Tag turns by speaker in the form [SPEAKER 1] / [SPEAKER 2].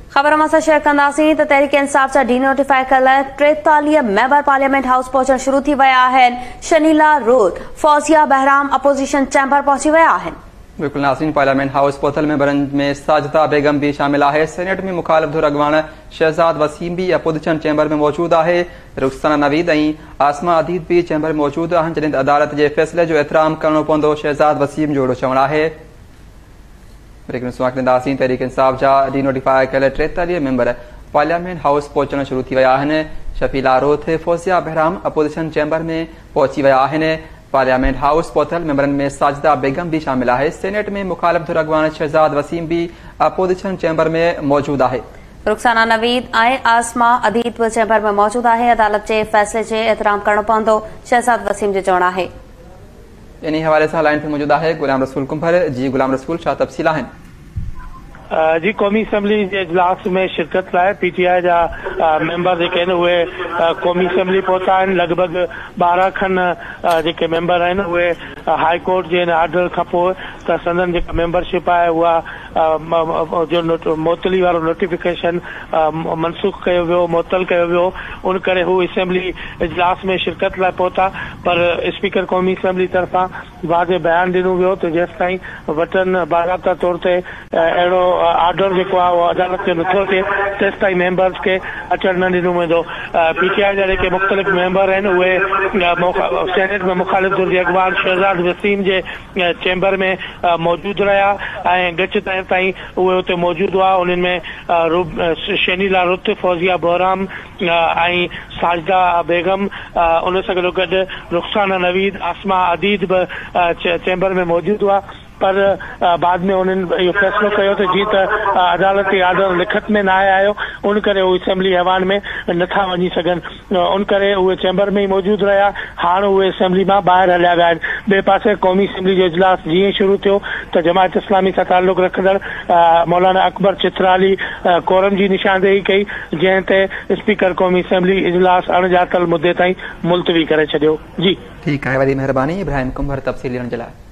[SPEAKER 1] खबर मां शेयर कंदासीं त तहरीक इंसाफ जा डीनोटिफाई कयल 43 मेंबर पार्लियामेंट हाउस पहुचण शुरू थी विया आहिनि। शनीला रोड फौजिया बहराम अपोजिशन चैम्बर पहुची विया आहिनि।
[SPEAKER 2] बिल्कुल नाज़रीन, पार्लियामेंट हाउस पहुतल मेंबरनि में साजिदा बेगम भी शामिल है। सेनेट में मुखालिफ धुर अॻवान शहजाद वसीम भी अपोजिशन चैम्बर में मौजूद है। रुखसाना नवीद ऐं आसमा अदीद भी चैम्बर में मौजूद आहिनि। जॾहिं अदालत के फैसले जो एहतराम करणो पवंदो, शहजाद वसीम जो चवणु आहे। तहरीक इंसाफ जा डीनोटिफाई कयल 43 मेंबर पार्लियामेंट हाउस पहुचण शुरू थी विया आहिनि। शफीला रोथ फौजिया बहराम अपोजिशन चैम्बर में पहुची विया आहिनि। पार्लियामेंट हाउस पहुतल मेंबरनि में साजिदा बेगम भी शामिल है। सेनेट में मुखालिफ धुर अॻवान शहजाद वसीम भी अपोजिशन चैम्बर में मौजूद है।
[SPEAKER 1] रुखसाना नवीद ऐं आसमा अदीद चैम्बर में मौजूद है। अदालत के फैसले से एहतराम करणो पवंदो, शहजाद वसीम जो चवणु आहे।
[SPEAKER 2] इन हवाले से लाइन पे मौजूद है गुलाम रसूल कुंभर। जी गुलाम रसूल, छा तफ़सील आहिनि?
[SPEAKER 3] जी कौमी असम्बली के इजलास में शिरकत लाइ पीटीआई जा मेंबर जेके आहिनि उहे कौमी असम्बली पहुता आहिनि। लगभग 12 खन जेके मेंबर आहिनि उहे हाई कोर्ट जे आर्डर खां पोइ त संदन जेका मेंबरशिप आहे उहा जो मुअतली वारो नोटिफिकेशन मनसूख कयो वियो, मुअतल कयो वियो। उन करे हू असम्बली इजलास में शिरकत लाइ पहुता, पर स्पीकर कौमी असम्बली तरफ़ां वाज़े बयान ॾिनो वियो त जेसिताईं वटन बाज़ाब्ता तौर ते अहिड़ो आर्डर जेको आहे उहो अदालत जो नथो थिए तेसिताईं मेंबर्स खे अचण न ॾिनो वेंदो। पीटीआई जा जेके मुख़्तलिफ़ मेंबर आहिनि उहे सेनेट में मुखालिफ धुर जे अॻवान शहजाद वसीम जे चैम्बर में मौजूद रहिया ऐं गच ताईं उहे उते मौजूद हुआ। उन्हनि में शनीला रुत फौजिया बहराम ऐं साजिदा बेगम, उन सां गॾु रुखसाना नवीद आसमा अदीद बि चैम्बर में मौजूद हुआ। पर बाद में उन्हनि इहो फ़ैसिलो कयो त जीअं त अदालती आर्डर लिखत में न आयो, उन करे उहे असेंबली हवान में नथा वञी सघनि। उन करे उहे चैम्बर में ई मौजूद रहिया। हाणे उहे असेंबली मां ॿाहिरि हलिया विया आहिनि। ॿिए पासे कौमी असेंबली जो इजलास जीअं शुरू थियो त जमायत इस्लामी सां ताल्लुक़ रखंदड़ मौलाना अकबर चित्राली कोरम जी निशानदेही कई, जंहिं ते स्पीकर कौमी असेंबली इजलास अणॼातल मुद्दे ताईं मुलतवी करे छॾियो। जी
[SPEAKER 2] ठीकु आहे, वॾी महिरबानी इब्राहिम कुंभर तफ़सील ॾियण जे लाइ।